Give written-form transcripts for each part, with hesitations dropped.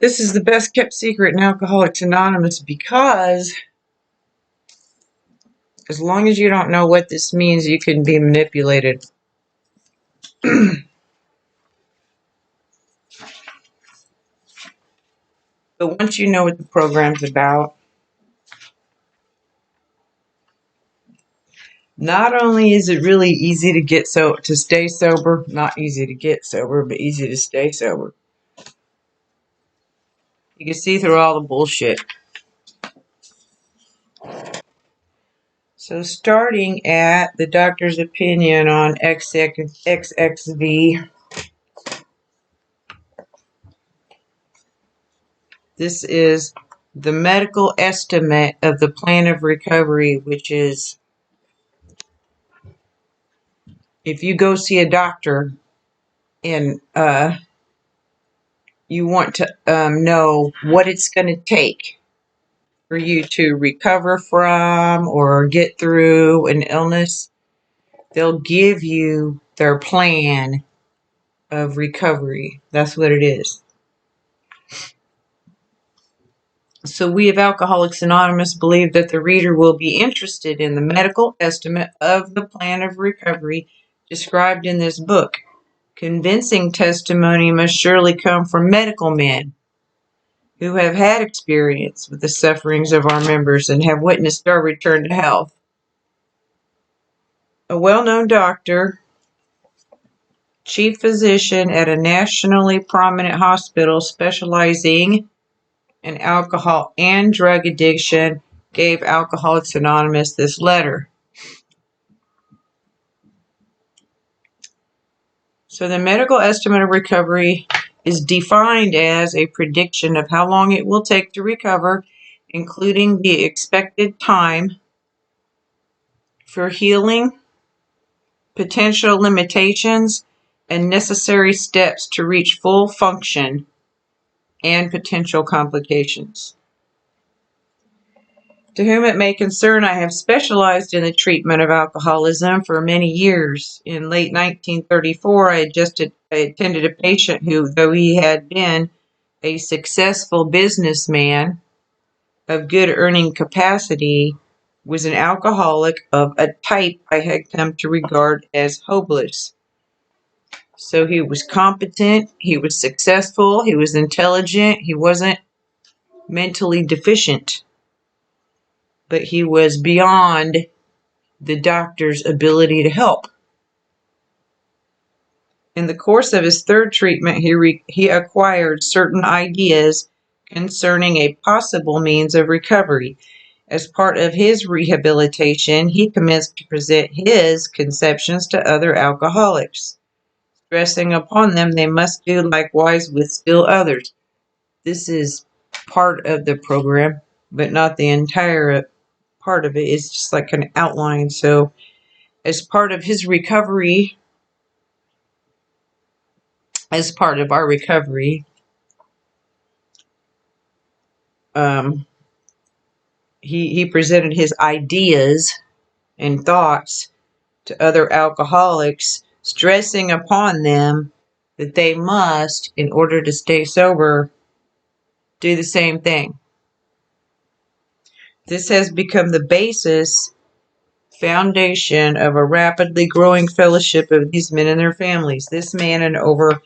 This is the best kept secret in Alcoholics Anonymous because as long as you don't know what this means, you can be manipulated. But once you know what the program's about, not only is it really easy to stay sober, not easy to get sober, but easy to stay sober. You can see through all the bullshit. So starting at the doctor's opinion on XXV, this is the medical estimate of the plan of recovery, which is if you go see a doctor and you want to know what it's going to take for you to recover from or get through an illness, they'll give you their plan of recovery. That's what it is. So we of Alcoholics Anonymous believe that the reader will be interested in the medical estimate of the plan of recovery described in this book. Convincing testimony must surely come from medical men who have had experience with the sufferings of our members and have witnessed our return to health. A well-known doctor, chief physician at a nationally prominent hospital specializing in alcohol and drug addiction, gave Alcoholics Anonymous this letter. So the medical estimate of recovery is defined as a prediction of how long it will take to recover, including the expected time for healing, potential limitations, and necessary steps to reach full function and potential complications. To whom it may concern, I have specialized in the treatment of alcoholism for many years. In late 1934, I attended a patient who, though he had been a successful businessman of good earning capacity, was an alcoholic of a type I had come to regard as hopeless. So he was competent, he was successful, he was intelligent, he wasn't mentally deficient, but he was beyond the doctor's ability to help. In the course of his third treatment, he acquired certain ideas concerning a possible means of recovery. As part of his rehabilitation, he commenced to present his conceptions to other alcoholics, stressing upon them they must do likewise with still others. This is part of the program, but not the entire part of it. It's just like an outline. So as part of his recovery, as part of our recovery, he presented his ideas and thoughts to other alcoholics, stressing upon them that they must, in order to stay sober, do the same thing. This has become the basis, foundation of a rapidly growing fellowship of these men and their families. This man and over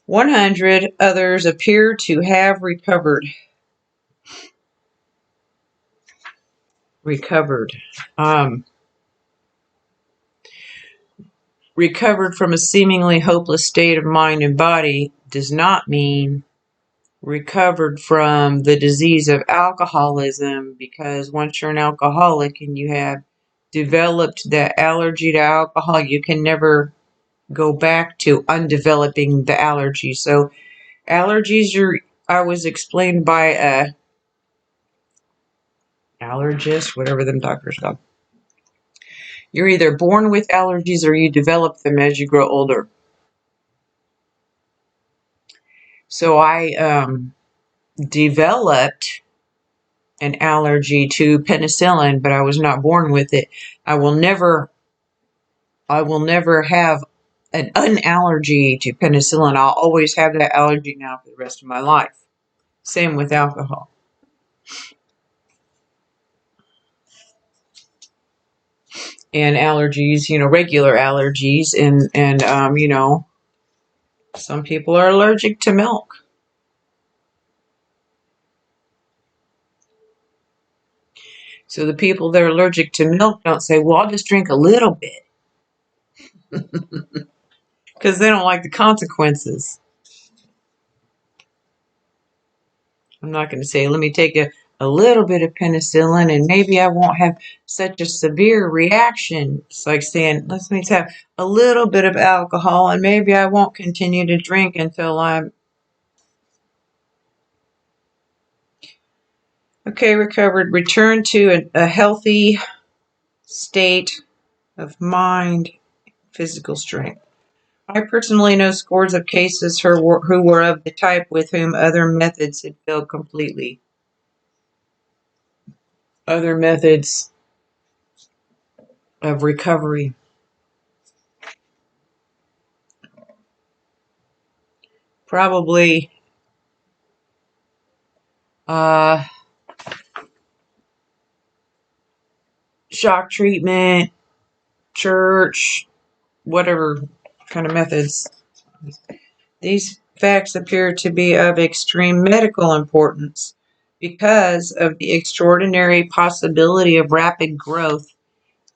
100 others appear to have recovered. Recovered from a seemingly hopeless state of mind and body does not mean recovered from the disease of alcoholism, because once you're an alcoholic and you have developed that allergy to alcohol, you can never go back to undeveloping the allergy. So allergies I was explained by a allergist, whatever them doctors call. You're either born with allergies or you develop them as you grow older. So I developed an allergy to penicillin, but I was not born with it. I will never have an unallergy to penicillin. I'll always have that allergy now for the rest of my life. Same with alcohol. And allergies, regular allergies, and some people are allergic to milk. So the people that are allergic to milk don't say, well, I'll just drink a little bit, because they don't like the consequences. I'm not going to say, let me take a little bit of penicillin and maybe I won't have such a severe reaction. It's like saying, let me have a little bit of alcohol and maybe I won't continue to drink until I'm okay, recovered, return to a healthy state of mind, physical strength. I personally know scores of cases who were of the type with whom other methods had failed completely. Other methods of recovery. Probably shock treatment, church, whatever kind of methods. These facts appear to be of extreme medical importance because of the extraordinary possibility of rapid growth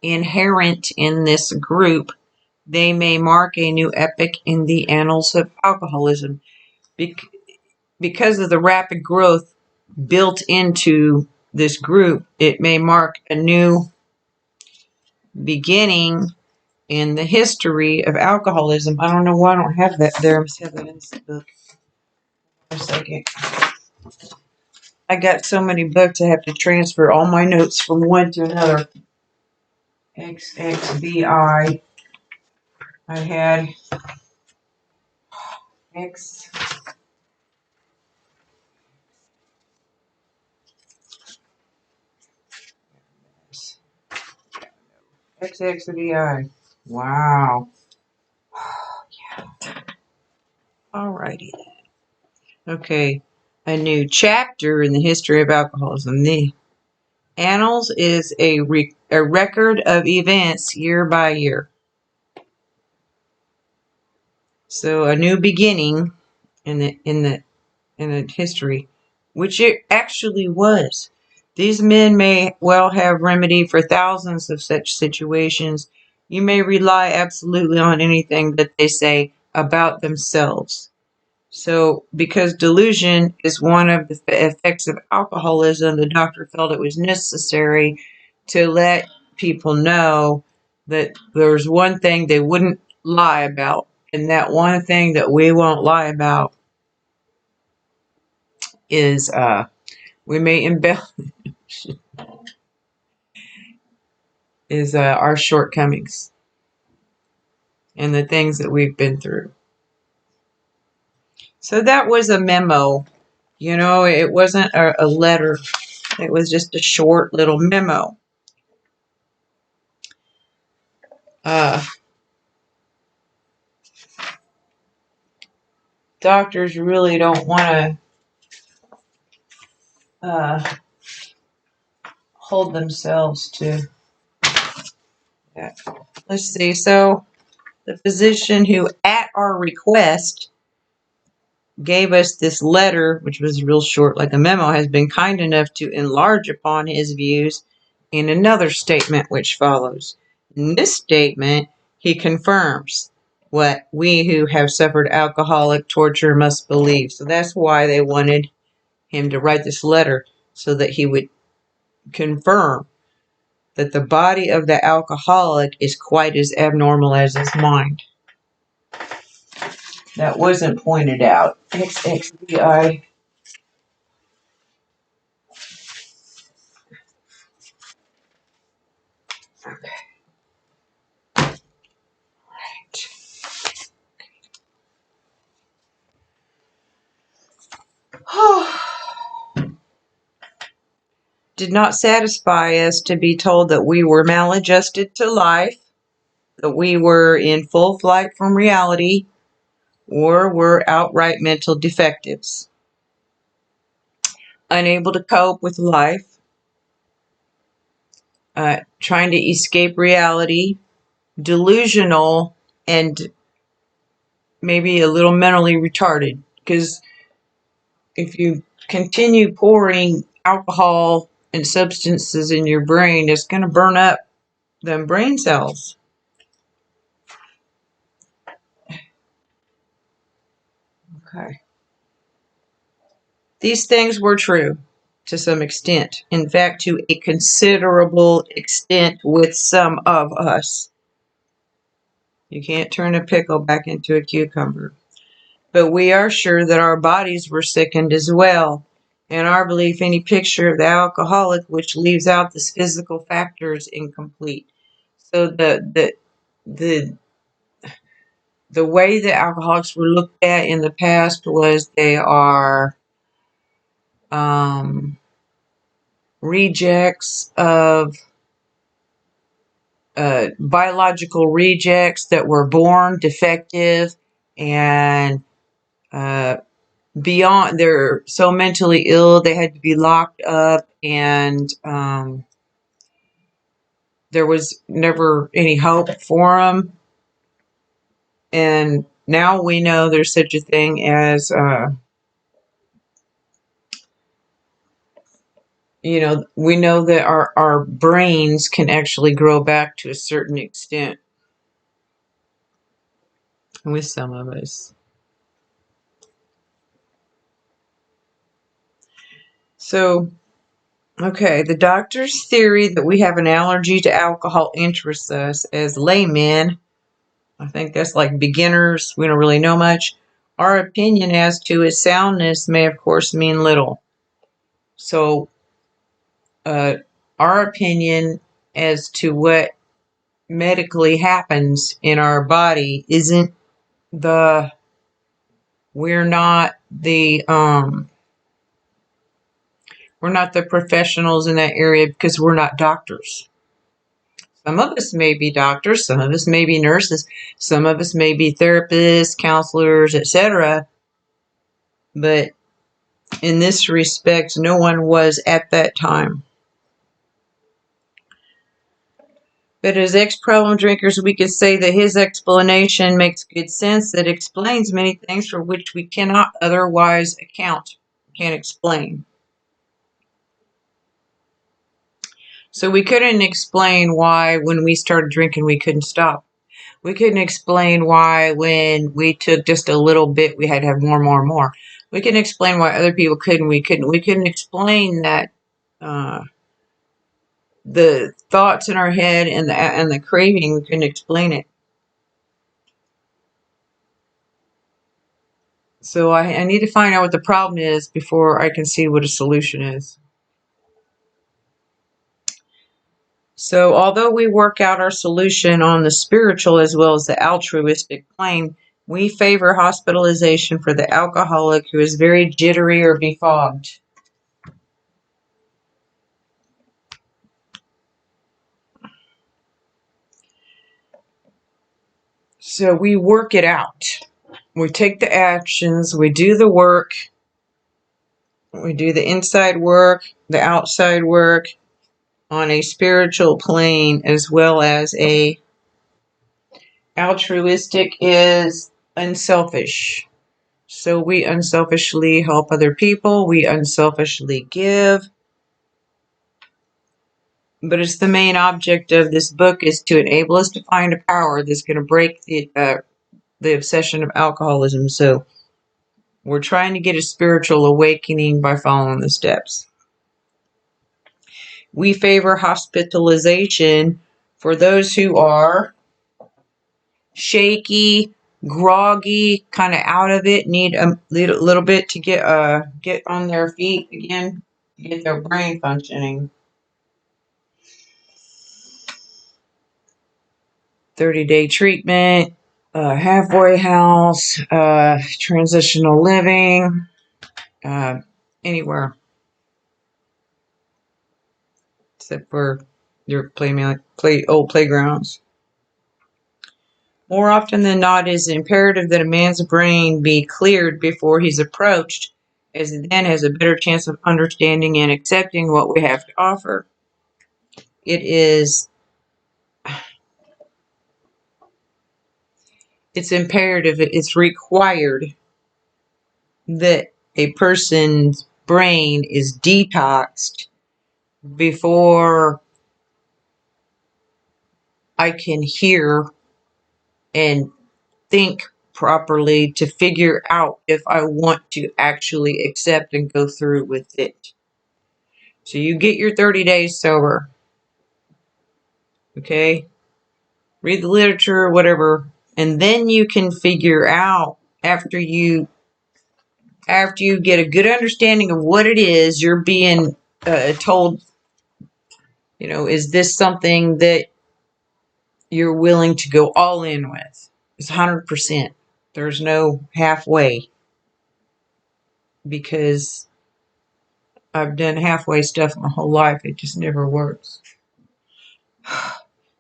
inherent in this group. They may mark a new epoch in the annals of alcoholism. Because of the rapid growth built into this group, it may mark a new beginning in the history of alcoholism. I don't know why I don't have that there. Let's have that in this book. For a second. I got so many books I have to transfer all my notes from one to another. XXVI. I had X. XXVI. Wow. Yeah. Alrighty then. Okay. A new chapter in the history of alcoholism. The Annals is a record of events year by year. So a new beginning in the history, which it actually was. These men may well have remedy for thousands of such situations. You may rely absolutely on anything that they say about themselves. So, because delusion is one of the effects of alcoholism, the doctor felt it was necessary to let people know that there's one thing they wouldn't lie about, and that one thing that we won't lie about is we may embellish is our shortcomings and the things that we've been through. So that was a memo. It wasn't a letter. It was just a short little memo. Doctors really don't want to hold themselves to that. Let's see. So the physician who, at our request, gave us this letter, which was real short, like a memo, has been kind enough to enlarge upon his views in another statement which follows. In this statement, he confirms what we who have suffered alcoholic torture must believe. So that's why they wanted him to write this letter, so that he would confirm that the body of the alcoholic is quite as abnormal as his mind. That wasn't pointed out. XXVI. Okay. Did not satisfy us to be told that we were maladjusted to life, that we were in full flight from reality, or were outright mental defectives. unable to cope with life, trying to escape reality, delusional, and maybe a little mentally retarded. Because if you continue pouring alcohol and substances in your brain, it's going to burn up them brain cells. Okay. These things were true to some extent. In fact, to a considerable extent with some of us. You can't turn a pickle back into a cucumber. But we are sure that our bodies were sickened as well. In our belief, any picture of the alcoholic which leaves out the physical factor is incomplete. So the way the alcoholics were looked at in the past was they are rejects of biological rejects that were born defective and beyond, they're so mentally ill they had to be locked up, and there was never any hope for them. And now we know there's such a thing as we know that our brains can actually grow back to a certain extent with some of us. So, okay, the doctor's theory that we have an allergy to alcohol interests us as laymen. I think that's like beginners. We don't really know much. Our opinion as to its soundness may, of course, mean little. So, our opinion as to what medically happens in our body isn't the we're not the professionals in that area because we're not doctors. Some of us may be doctors, some of us may be nurses, some of us may be therapists, counselors, etc. But in this respect, no one was at that time. But as ex-problem drinkers, we could say that his explanation makes good sense. That explains many things for which we cannot otherwise account, can't explain. So we couldn't explain why when we started drinking we couldn't stop. We couldn't explain why when we took just a little bit we had to have more. We couldn't explain why other people couldn't. We couldn't explain that the thoughts in our head and the craving, we couldn't explain it. So I need to find out what the problem is before I can see what a solution is. So although we work out our solution on the spiritual as well as the altruistic plane, we favor hospitalization for the alcoholic who is very jittery or befogged. So we work it out. We take the actions, we do the work, we do the inside work, the outside work on a spiritual plane as well as a altruistic is unselfish. So we unselfishly help other people, we unselfishly give. But it's the main object of this book is to enable us to find a power that's going to break the obsession of alcoholism. So we're trying to get a spiritual awakening by following the steps. We favor hospitalization for those who are shaky, groggy, kind of out of it, need a little bit to get on their feet again, get their brain functioning. 30-day treatment, halfway house, transitional living, anywhere except for your old playgrounds. More often than not, it is imperative that a man's brain be cleared before he's approached as it then has a better chance of understanding and accepting what we have to offer. It's imperative, it's required that a person's brain is detoxed before I can hear and think properly to figure out if I want to actually accept and go through with it. So you get your 30 days sober. Okay? Read the literature, whatever. And then you can figure out after you get a good understanding of what it is you're being told, is this something that you're willing to go all in with? It's 100%. There's no halfway, because I've done halfway stuff my whole life. It just never works.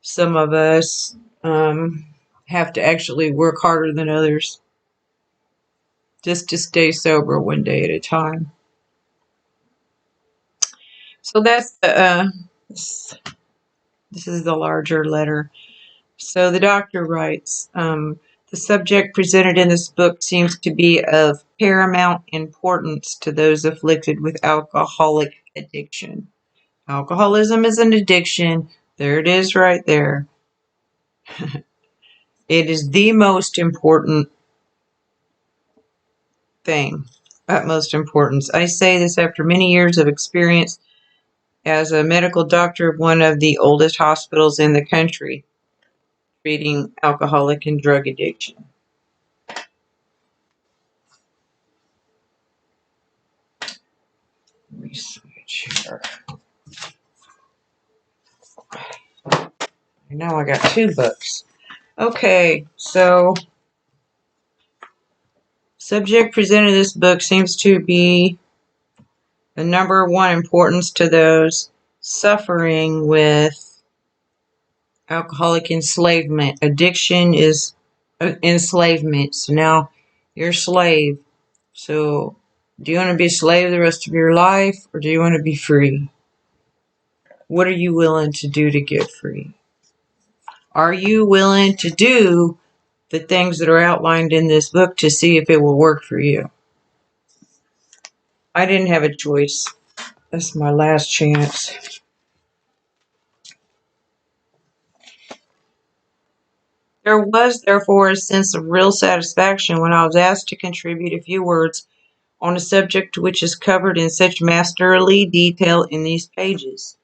Some of us have to actually work harder than others just to stay sober one day at a time. So that's this is the larger letter. So the doctor writes, the subject presented in this book seems to be of paramount importance to those afflicted with alcoholic addiction. Alcoholism is an addiction. There it is right there. It is the most important thing, utmost importance. I say this after many years of experience as a medical doctor of one of the oldest hospitals in the country, treating alcoholic and drug addiction. Let me switch here. Now I got two books. Okay, so subject presented in this book seems to be the number one importance to those suffering with alcoholic enslavement. Addiction is enslavement. So now you're a slave. So do you want to be a slave the rest of your life, or do you want to be free? What are you willing to do to get free? Are you willing to do the things that are outlined in this book to see if it will work for you? I didn't have a choice. That's my last chance. There was, therefore, a sense of real satisfaction when I was asked to contribute a few words on a subject which is covered in such masterly detail in these pages.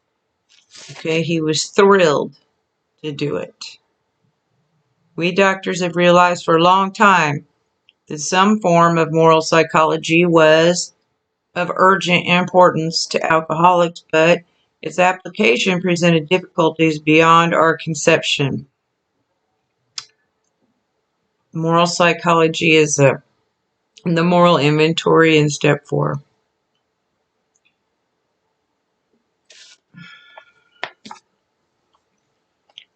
Okay, he was thrilled to do it. We doctors have realized for a long time that some form of moral psychology was of urgent importance to alcoholics, but its application presented difficulties beyond our conception. Moral psychology is the moral inventory in step 4.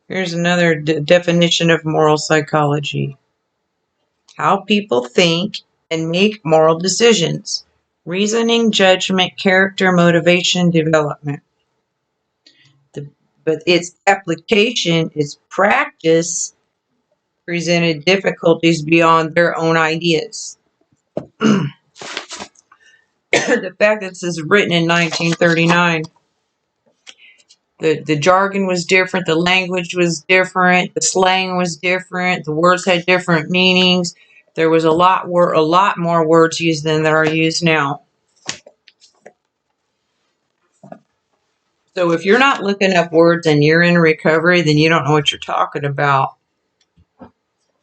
Here's another definition of moral psychology. How people think and make moral decisions. Reasoning, judgment, character, motivation, development. But its application, its practice, presented difficulties beyond their own ideas. The fact that this is written in 1939, the jargon was different, the language was different, the slang was different, the words had different meanings. There was a lot more words used than that are used now. So if you're not looking up words and you're in recovery, then you don't know what you're talking about.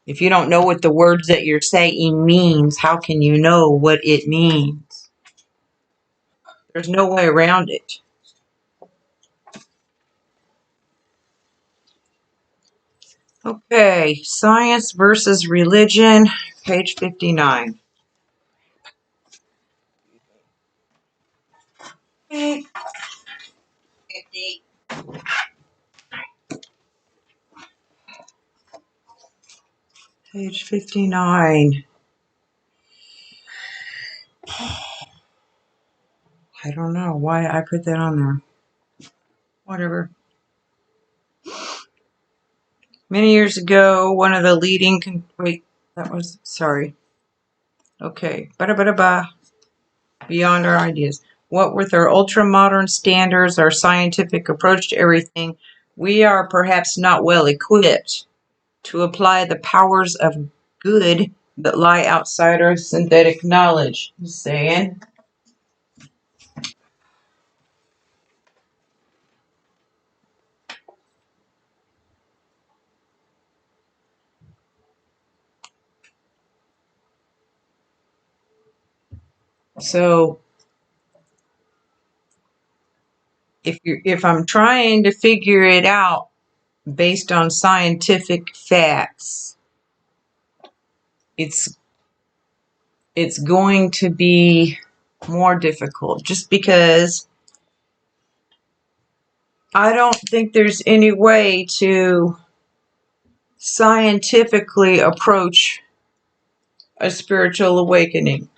If you don't know what the words that you're saying means, how can you know what it means? There's no way around it. Okay, Science versus Religion, page 59. Page 59. I don't know why I put that on there. Whatever. Many years ago, one of the leading... Wait, that was... Sorry. Okay. Ba-da-ba-da-ba. Beyond our ideas. What with our ultra-modern standards, our scientific approach to everything, we are perhaps not well equipped to apply the powers of good that lie outside our synthetic knowledge. Just saying. So if I'm trying to figure it out based on scientific facts, it's going to be more difficult just because I don't think there's any way to scientifically approach a spiritual awakening.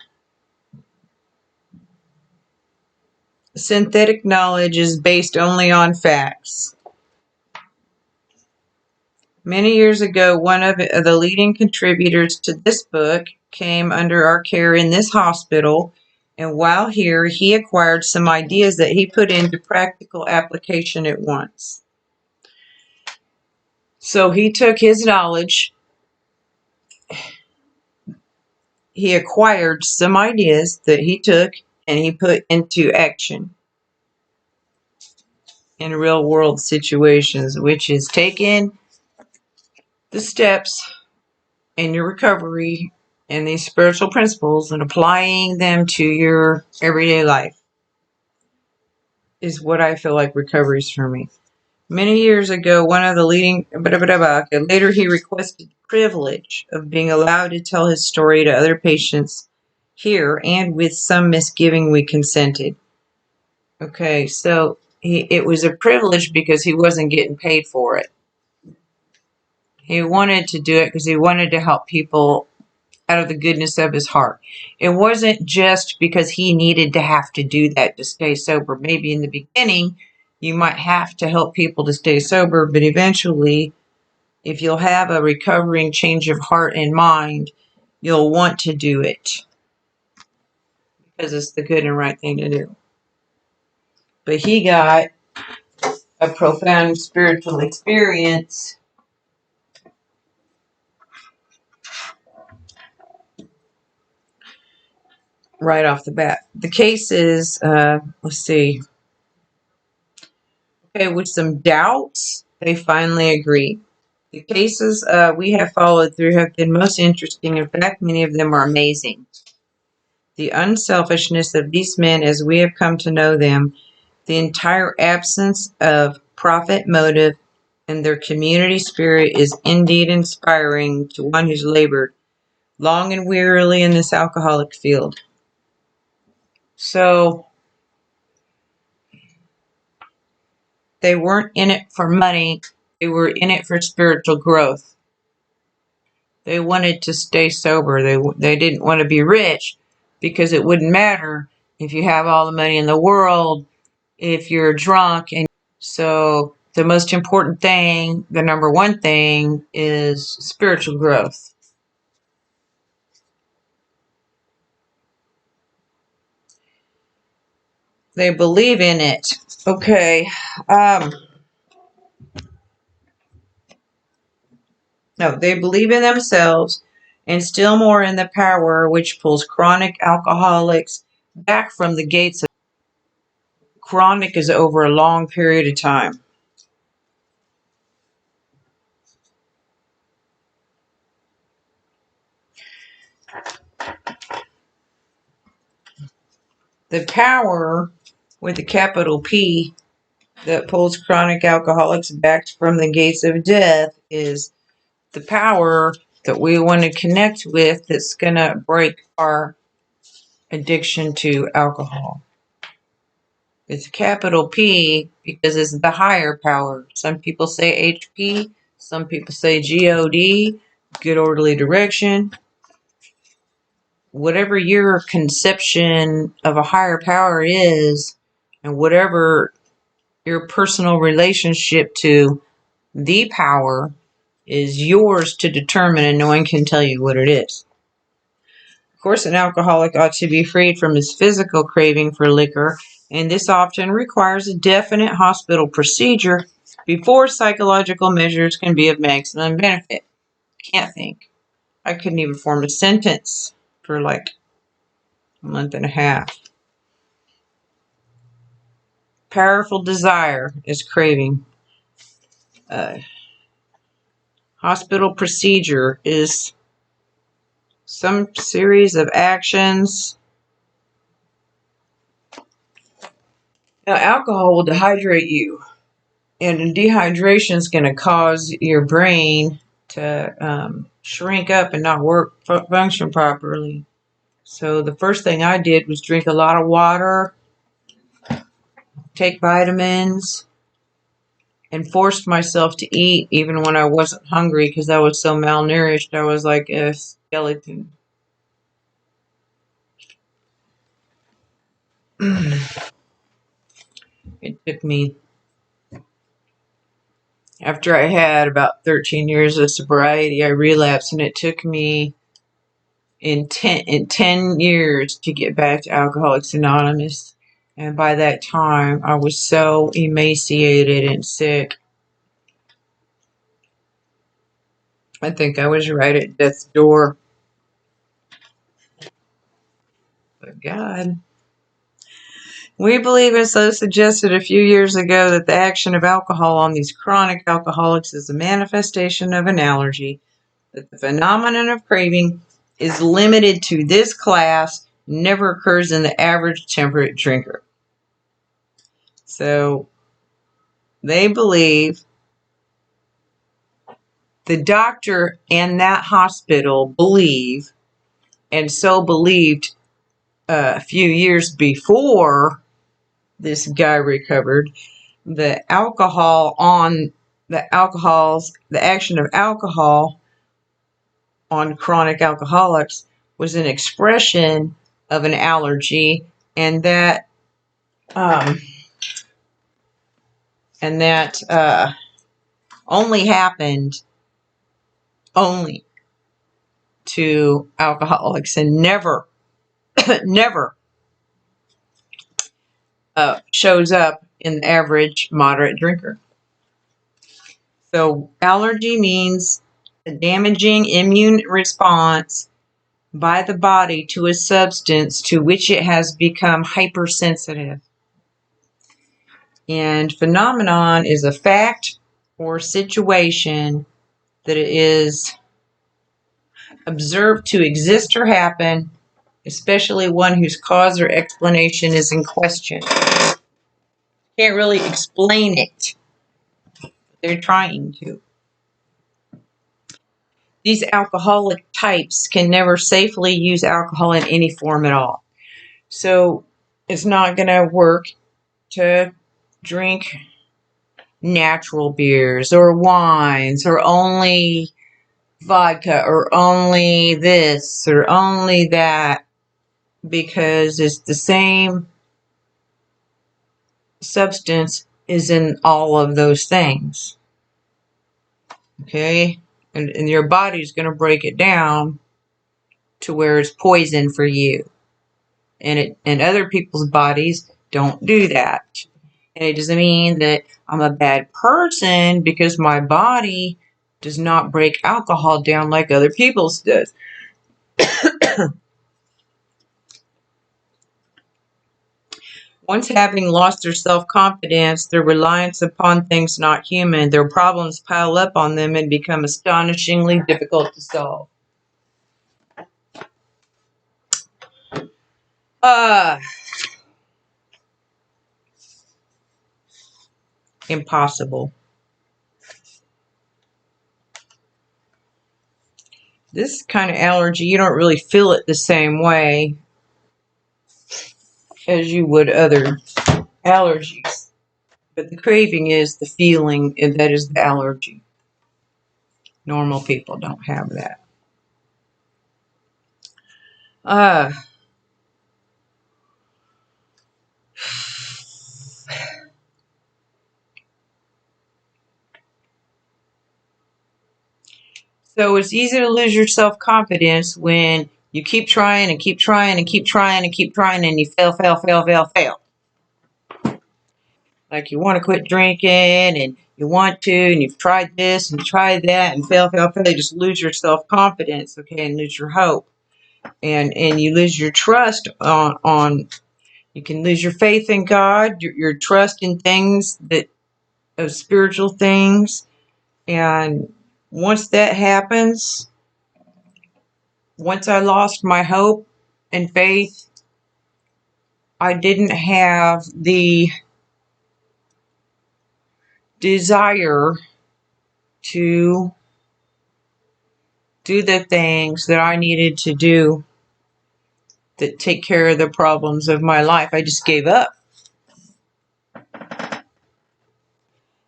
Synthetic knowledge is based only on facts. Many years ago, one of the leading contributors to this book came under our care in this hospital, and while here, he acquired some ideas that he put into practical application at once. So he took his knowledge, he acquired some ideas that he took, and he put into action in real world situations, which is taking the steps in your recovery and these spiritual principles and applying them to your everyday life is what I feel like recovery is for me. Many years ago, one of the leading, later he requested the privilege of being allowed to tell his story to other patients here, and with some misgiving we consented. Okay, so it was a privilege because he wasn't getting paid for it. He wanted to do it because he wanted to help people out of the goodness of his heart. It wasn't just because he needed to have to do that to stay sober. Maybe in the beginning, you might have to help people to stay sober, but eventually, if you'll have a recovering change of heart and mind, you'll want to do it because it's the good and right thing to do. But he got a profound spiritual experience right off the bat. The case is, let's see, okay, with some doubts, they finally agreed. The cases we have followed through have been most interesting. In fact, many of them are amazing. The unselfishness of these men as we have come to know them, the entire absence of profit motive, and their community spirit is indeed inspiring to one who's labored long and wearily in this alcoholic field. So, they weren't in it for money, they were in it for spiritual growth. They wanted to stay sober. They didn't want to be rich because it wouldn't matter if you have all the money in the world, if you're drunk. And so the most important thing, the number one thing, is spiritual growth. They believe in it. Okay. No, they believe in themselves and still more in the power which pulls chronic alcoholics back from the gates of chronic is over a long period of time. The power with a capital P that pulls chronic alcoholics back from the gates of death is the power that we want to connect with that's going to break our addiction to alcohol. It's capital P because it's the higher power. Some people say HP, some people say God, good orderly direction. whatever your conception of a higher power is, and whatever your personal relationship to the power is yours to determine, and no one can tell you what it is. Of course, an alcoholic ought to be freed from his physical craving for liquor, and this often requires a definite hospital procedure before psychological measures can be of maximum benefit. Can't think. I couldn't even form a sentence for like a month and a half. Powerful desire is craving. Hospital procedure is some series of actions. Now, alcohol will dehydrate you, and dehydration is going to cause your brain to shrink up and not function properly. So the first thing I did was drink a lot of water, take vitamins, and forced myself to eat even when I wasn't hungry because I was so malnourished. I was like a skeleton. It took me, after I had about 13 years of sobriety, I relapsed, and it took me in 10 years to get back to Alcoholics Anonymous. And by that time, I was so emaciated and sick. I think I was right at death's door. But God. We believe, as so suggested a few years ago, that the action of alcohol on these chronic alcoholics is a manifestation of an allergy, that the phenomenon of craving is limited to this class, never occurs in the average temperate drinker. So they believe, the doctor and that hospital believe, and so believed a few years before this guy recovered, the action of alcohol on chronic alcoholics was an expression of an allergy, and that only happened to alcoholics, and never shows up in the average moderate drinker. So allergy means a damaging immune response by the body to a substance to which it has become hypersensitive. And phenomenon is a fact or situation that is observed to exist or happen, especially one whose cause or explanation is in question. Can't really explain it. They're trying to. These alcoholic types can never safely use alcohol in any form at all. So it's not going to work to drink natural beers or wines or only vodka or only this or only that, because it's the same substance is in all of those things. Okay? And your body's going to break it down to where it's poison for you. And other people's bodies don't do that. And it doesn't mean that I'm a bad person because my body does not break alcohol down like other people's does. Once having lost their self-confidence, their reliance upon things not human, their problems pile up on them and become astonishingly difficult to solve. Impossible. This kind of allergy, you don't really feel it the same way as you would other allergies. But the craving is the feeling, and that is the allergy. Normal people don't have that. Uh, so it's easy to lose your self-confidence when you keep trying and keep trying and keep trying and keep trying and you fail, fail, fail, fail, fail. Like you want to quit drinking and you want to and you've tried this and tried that and fail, fail, fail. You just lose your self-confidence, okay, and lose your hope. And you lose your trust on you can lose your faith in God, your trust in things that of spiritual things. And once that happens, once I lost my hope and faith, I didn't have the desire to do the things that I needed to do that take care of the problems of my life. I just gave up.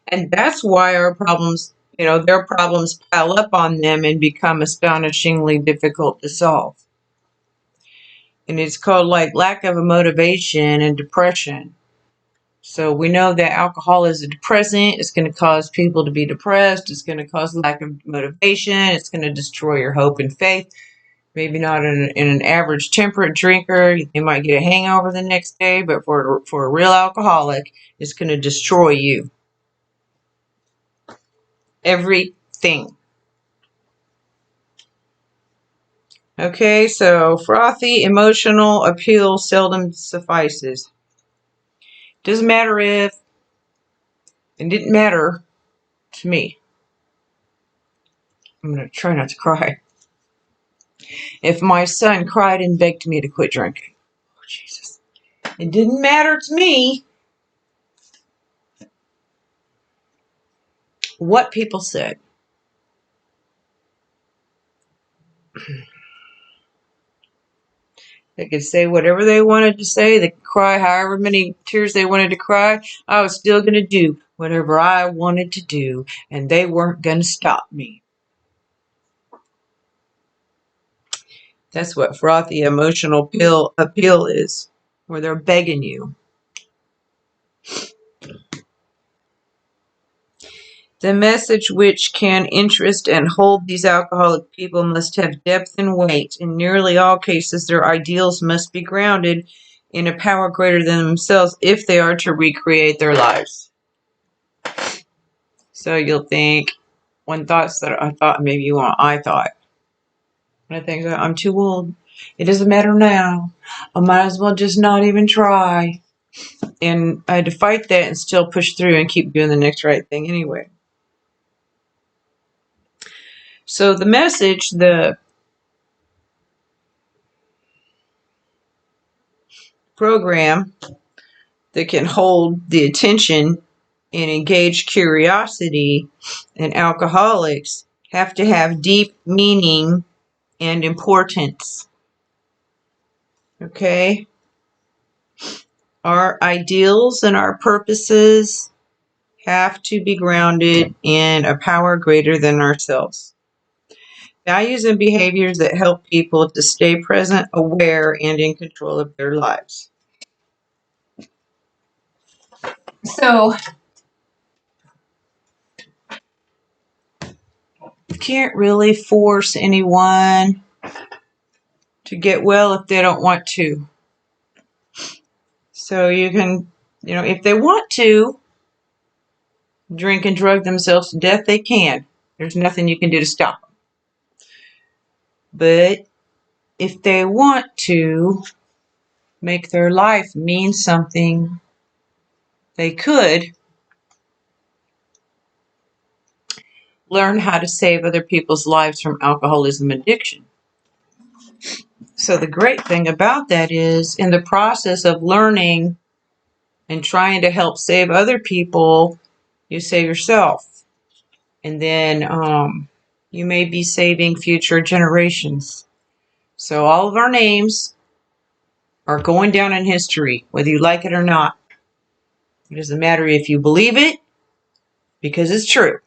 And that's why our problems, their problems pile up on them and become astonishingly difficult to solve. And it's called like lack of a motivation and depression. So we know that alcohol is a depressant. It's going to cause people to be depressed. It's going to cause lack of motivation. It's going to destroy your hope and faith. Maybe not in an average temperate drinker. You might get a hangover the next day, but for a real alcoholic, it's going to destroy you. Everything. Okay, so frothy emotional appeal seldom suffices. Doesn't matter if, it didn't matter to me. I'm going to try not to cry. If my son cried and begged me to quit drinking. Oh, Jesus. It didn't matter to me what people said. They could say whatever they wanted to say. They could cry however many tears they wanted to cry. I was still going to do whatever I wanted to do, and they weren't going to stop me. That's what frothy emotional appeal is, where they're begging you. The message which can interest and hold these alcoholic people must have depth and weight. In nearly all cases, their ideals must be grounded in a power greater than themselves if they are to recreate their lives. So you'll think, one thoughts that I thought, maybe you want, I thought. I think that I'm too old. It doesn't matter now. I might as well just not even try. And I had to fight that and still push through and keep doing the next right thing anyway. So the message, the program that can hold the attention and engage curiosity in alcoholics have to have deep meaning and importance. Okay? Our ideals and our purposes have to be grounded in a power greater than ourselves. Values and behaviors that help people to stay present, aware, and in control of their lives. So, you can't really force anyone to get well if they don't want to. So you can, if they want to drink and drug themselves to death, they can. There's nothing you can do to stop them. But if they want to make their life mean something, they could learn how to save other people's lives from alcoholism addiction. So the great thing about that is, in the process of learning and trying to help save other people, you save yourself. And then you may be saving future generations. So all of our names are going down in history, whether you like it or not. It doesn't matter if you believe it, because it's true.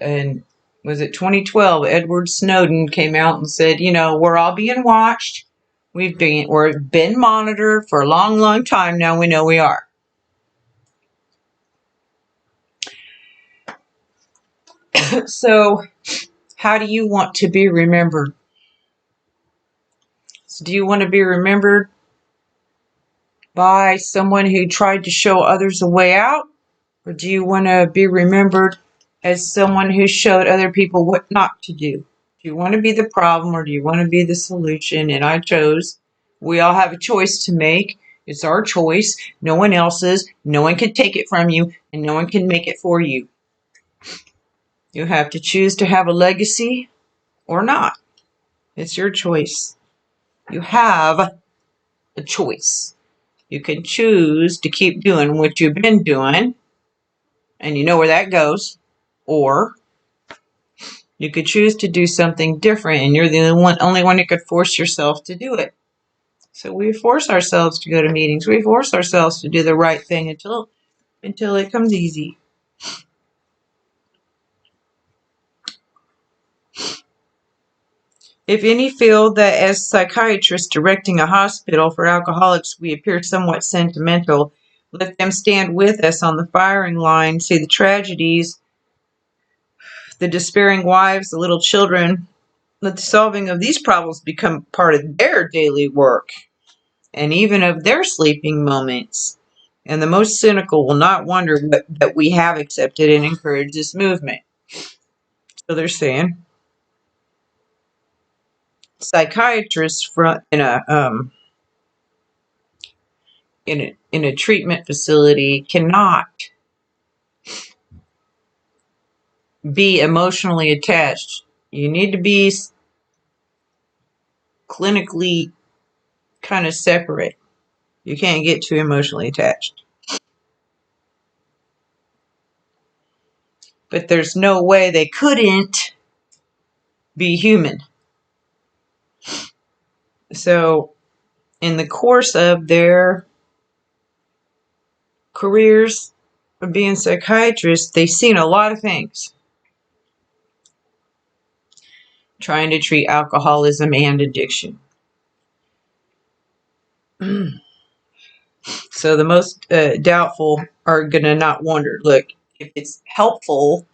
And was it 2012, Edward Snowden came out and said, we're all being watched. We've been monitored for a long, long time now. We know we are. So, how do you want to be remembered? So do you want to be remembered by someone who tried to show others a way out? Or do you want to be remembered as someone who showed other people what not to do? Do you want to be the problem or do you want to be the solution? And I chose. We all have a choice to make. It's our choice, no one else's. No one can take it from you, and no one can make it for you. You have to choose to have a legacy or not. It's your choice. You have a choice. You can choose to keep doing what you've been doing, and you know where that goes, or you could choose to do something different, and you're the only one who could force yourself to do it. So we force ourselves to go to meetings. We force ourselves to do the right thing until it comes easy. If any feel that as psychiatrists directing a hospital for alcoholics we appear somewhat sentimental, let them stand with us on the firing line, see the tragedies, the despairing wives, the little children. Let the solving of these problems become part of their daily work and even of their sleeping moments. And the most cynical will not wonder that we have accepted and encouraged this movement. So they're saying psychiatrists in a treatment facility cannot be emotionally attached. You need to be clinically kind of separate. You can't get too emotionally attached. But there's no way they couldn't be human. So in the course of their careers of being psychiatrists, they've seen a lot of things trying to treat alcoholism and addiction. So the most doubtful are going to not wonder, look, if it's helpful,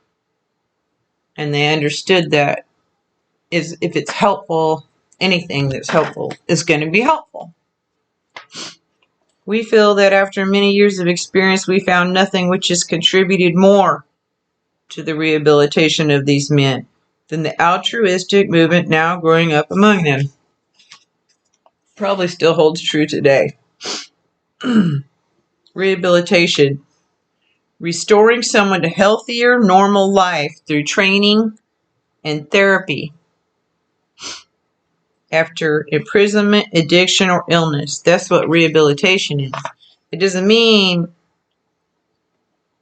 and they understood that if it's helpful, anything that's helpful is going to be helpful. We feel that after many years of experience, we found nothing which has contributed more to the rehabilitation of these men than the altruistic movement now growing up among them. Probably still holds true today. Rehabilitation. Restoring someone to healthier, normal life through training and therapy after imprisonment, addiction, or illness. That's what rehabilitation is. It doesn't mean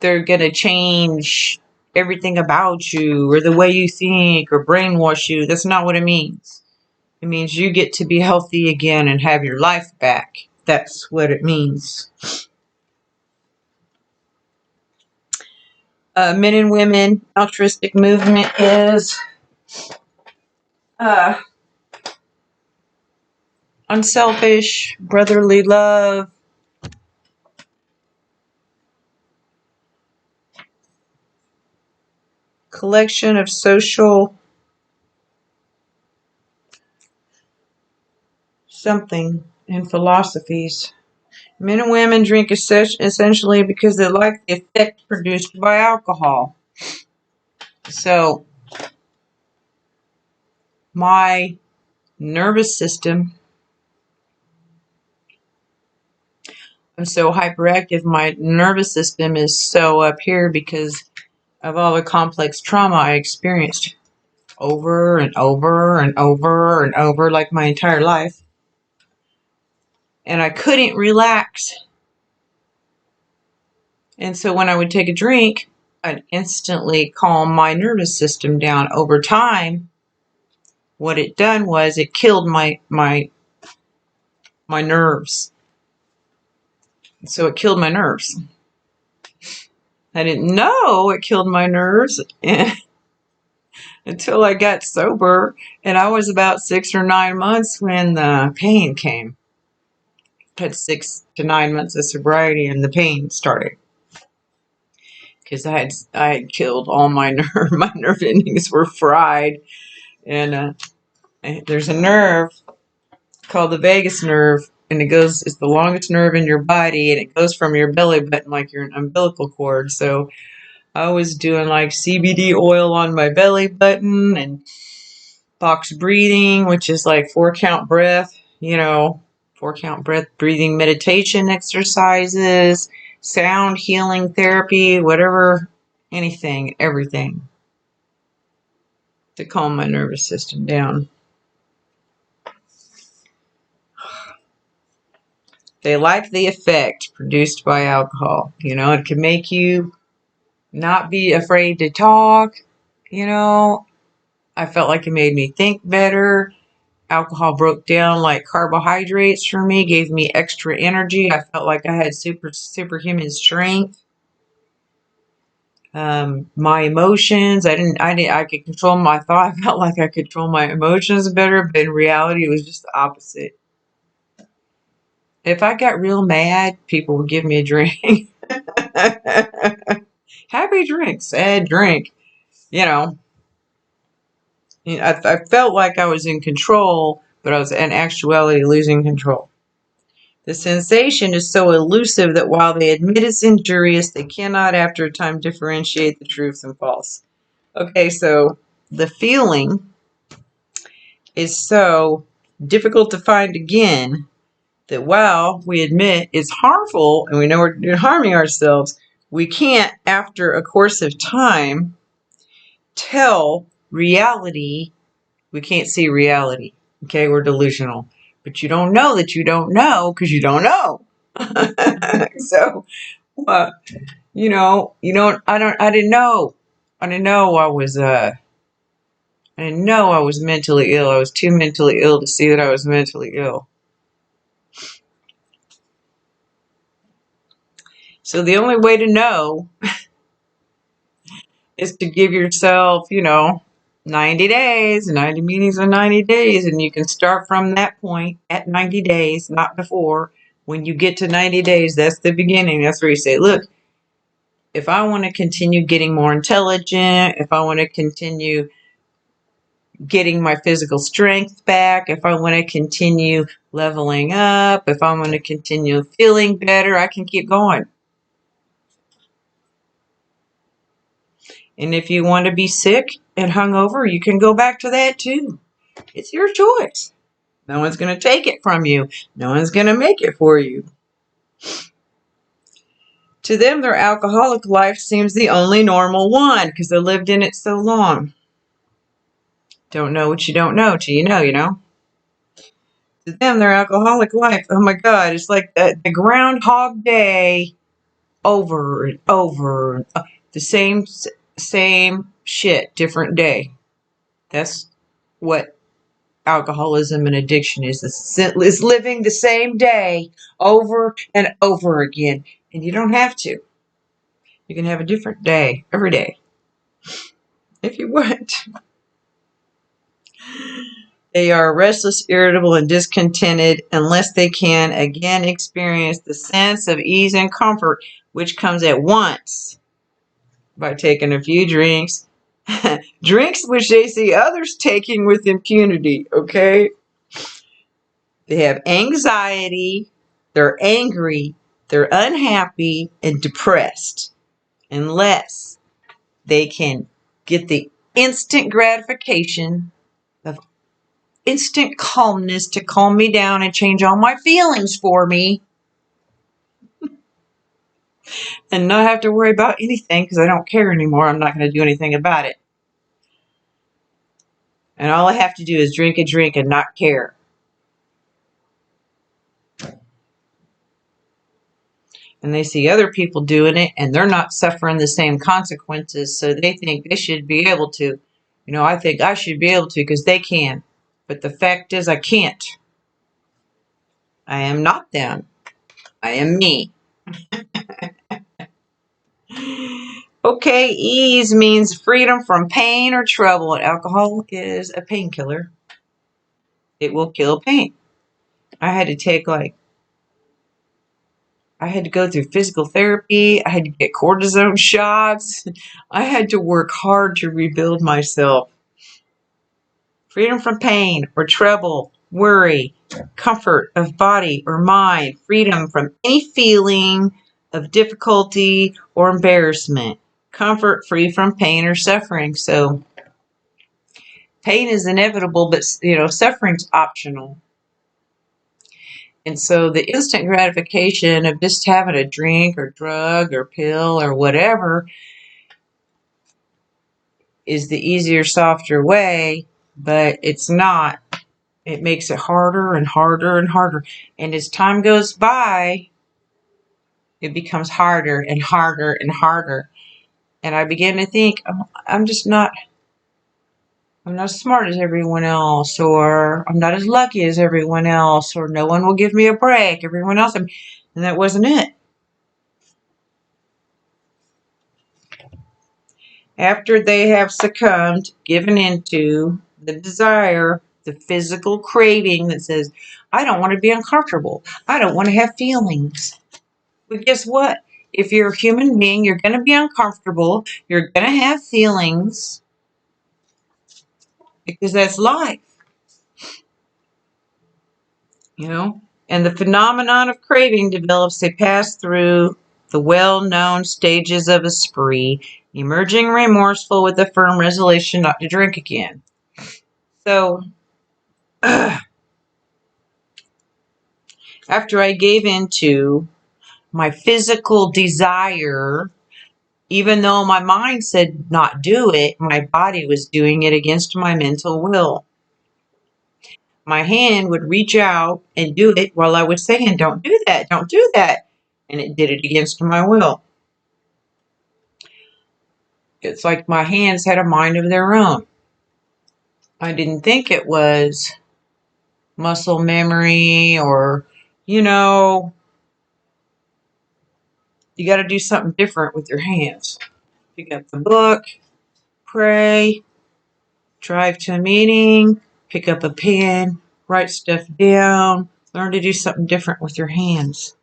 they're going to change everything about you or the way you think or brainwash you. That's not what it means. It means you get to be healthy again and have your life back. That's what it means. Men and women altruistic movement is unselfish, brotherly love, collection of social something and philosophies. Men and women drink essentially because they like the effect produced by alcohol. So, my nervous system, I'm so hyperactive, my nervous system is so up here because of all the complex trauma I experienced over and over and over and over, like my entire life. And I couldn't relax. And so when I would take a drink, I'd instantly calm my nervous system down. Over time, what it done was it killed my nerves. So it killed my nerves. I didn't know it killed my nerves until I got sober. And I was about 6 or 9 months when the pain came. I had 6 to 9 months of sobriety and the pain started. Because I had killed all my nerve endings were fried. And there's a nerve called the vagus nerve, and it's the longest nerve in your body, and it goes from your belly button like your umbilical cord. So I was doing like CBD oil on my belly button and box breathing, which is like 4 count breath, 4 count breath breathing meditation exercises, sound healing therapy, whatever, anything, everything to calm my nervous system down. They like the effect produced by alcohol. It can make you not be afraid to talk. I felt like it made me think better. Alcohol broke down like carbohydrates for me, gave me extra energy. I felt like I had superhuman strength. My emotions, I could control my thought. I felt like I could control my emotions better, but in reality, it was just the opposite. If I got real mad, people would give me a drink. Happy drink, sad drink. I felt like I was in control, but I was in actuality losing control. The sensation is so elusive that while they admit it's injurious, they cannot after a time differentiate the truth and false. Okay, so the feeling is so difficult to find again that while we admit it's harmful and we know we're harming ourselves, we can't, after a course of time, tell reality. We can't see reality. Okay, we're delusional. But you don't know that you don't know because you don't know. So, I didn't know. I didn't know I was mentally ill. I was too mentally ill to see that I was mentally ill. So the only way to know is to give yourself, 90 days, 90 meetings in 90 days, and you can start from that point at 90 days, not before. When you get to 90 days, that's the beginning. That's where you say, look, if I want to continue getting more intelligent, if I want to continue getting my physical strength back, if I want to continue leveling up, if I want to continue feeling better, I can keep going. And if you want to be sick and hungover, you can go back to that too. It's your choice. No one's going to take it from you. No one's going to make it for you. To them, their alcoholic life seems the only normal one because they lived in it so long. Don't know what you don't know till you know. To them, their alcoholic life, oh my God, it's like the Groundhog Day over and over. The same shit, different day. That's what alcoholism and addiction is living the same day over and over again. And you don't have to. You can have a different day every day if you want. They are restless, irritable, and discontented unless they can again experience the sense of ease and comfort which comes at once by taking a few drinks. Drinks which they see others taking with impunity, okay? They have anxiety, they're angry, they're unhappy, and depressed unless they can get the instant gratification of instant calmness to calm me down and change all my feelings for me and not have to worry about anything because I don't care anymore. I'm not going to do anything about it. And all I have to do is drink a drink and not care. And they see other people doing it and they're not suffering the same consequences, so they think they should be able to. I think I should be able to because they can. But the fact is I can't. I am not them. I am me. Okay, ease means freedom from pain or trouble. And alcohol is a painkiller. It will kill pain. I had to go through physical therapy. I had to get cortisone shots. I had to work hard to rebuild myself. Freedom from pain or trouble, worry, comfort of body or mind, freedom from any feeling of difficulty or embarrassment, comfort free from pain or suffering. So pain is inevitable, but suffering's optional. And so the instant gratification of just having a drink or drug or pill or whatever is the easier, softer way, but it's not. It makes it harder and harder and harder. And as time goes by, it becomes harder and harder and harder. And I began to think, I'm not as smart as everyone else, or I'm not as lucky as everyone else, or no one will give me a break. Everyone else, and that wasn't it. After they have succumbed, given into the desire, the physical craving that says, I don't want to be uncomfortable. I don't want to have feelings. But guess what? If you're a human being, you're going to be uncomfortable. You're going to have feelings because that's life, And the phenomenon of craving develops. They pass through the well-known stages of a spree, emerging remorseful with a firm resolution not to drink again. So, after I gave into my physical desire, even though my mind said not do it, my body was doing it against my mental will. My hand would reach out and do it while I was saying, don't do that, don't do that. And it did it against my will. It's like my hands had a mind of their own. I didn't think it was muscle memory or, you got to do something different with your hands. Pick up the book, pray, drive to a meeting, pick up a pen, write stuff down, learn to do something different with your hands.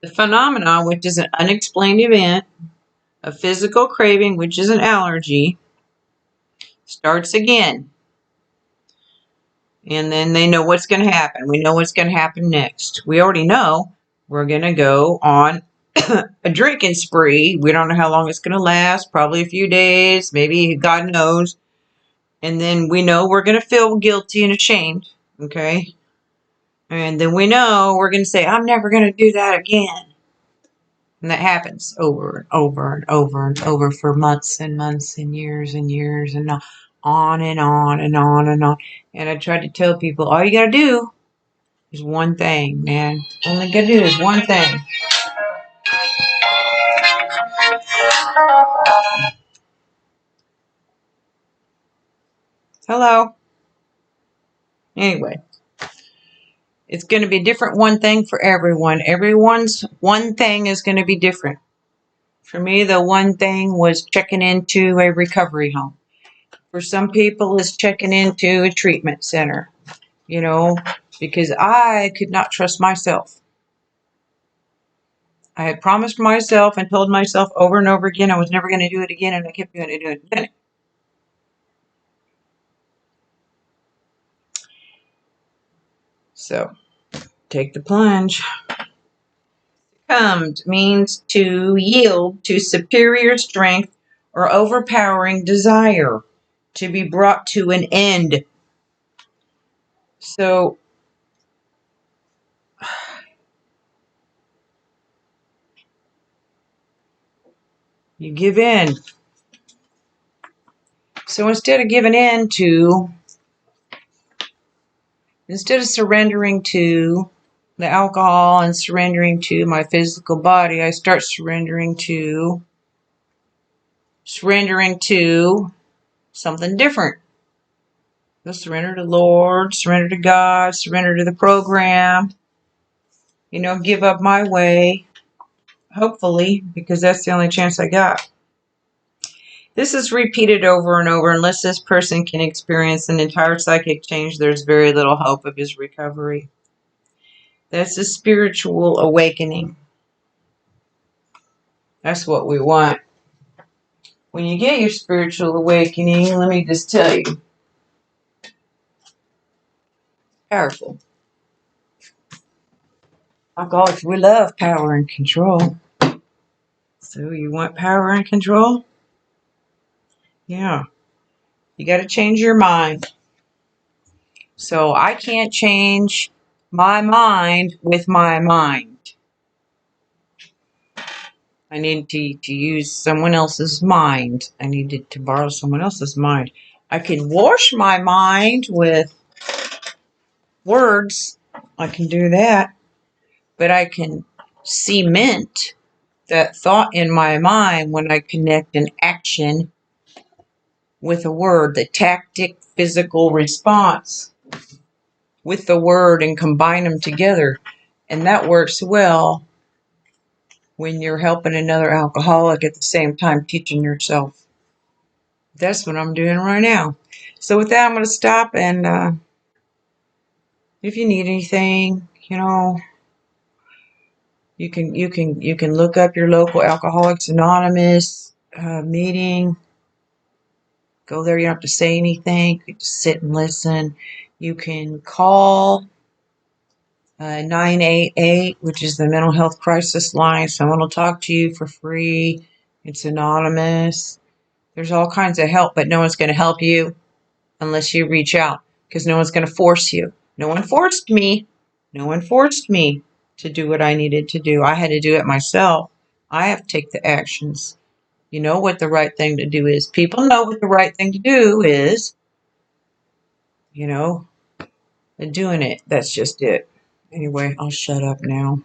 The phenomenon, which is an unexplained event, a physical craving, which is an allergy, starts again. And then they know what's going to happen. We know what's going to happen next. We already know we're going to go on a drinking spree. We don't know how long it's going to last, probably a few days, maybe God knows. And then we know we're going to feel guilty and ashamed, okay? And then we know we're going to say, I'm never going to do that again. And that happens over and over and over and over for months and months and years and on and on and on and on. And I tried to tell people, all you got to do is one thing, man. All you got to do is one thing. Hello. Anyway, it's going to be different one thing for everyone. Everyone's one thing is going to be different. For me, the one thing was checking into a recovery home. For some people, it's checking into a treatment center, because I could not trust myself. I had promised myself and told myself over and over again I was never going to do it again, and I kept doing it. So, take the plunge. Succumbed means to yield to superior strength or overpowering desire, to be brought to an end. So, you give in. So instead of surrendering to the alcohol and surrendering to my physical body, I start surrendering to something different. So surrender to the Lord, surrender to God, surrender to the program. give up my way, hopefully, because that's the only chance I got. This is repeated over and over. Unless this person can experience an entire psychic change, there's very little hope of his recovery. That's a spiritual awakening. That's what we want. When you get your spiritual awakening, let me just tell you, powerful. Alcoholics, we love power and control. So you want power and control? Yeah. You got to change your mind. So I can't change my mind with my mind. I need to use someone else's mind. I needed to borrow someone else's mind. I can wash my mind with words. I can do that. But I can cement that thought in my mind when I connect an action with a word, the tactic physical response with the word, and combine them together. And that works well when you're helping another alcoholic at the same time teaching yourself. That's what I'm doing right now. So with that, I'm going to stop, and if you need anything, you can look up your local Alcoholics Anonymous meeting. Go there. You don't have to say anything. You can just sit and listen. You can call 988, which is the mental health crisis line. Someone will talk to you for free. It's anonymous. There's all kinds of help, but no one's going to help you unless you reach out, because no one's going to force you. No one forced me. No one forced me to do what I needed to do. I had to do it myself. I have to take the actions. You know what the right thing to do is. People know what the right thing to do is. Doing it. That's just it. Anyway, I'll shut up now.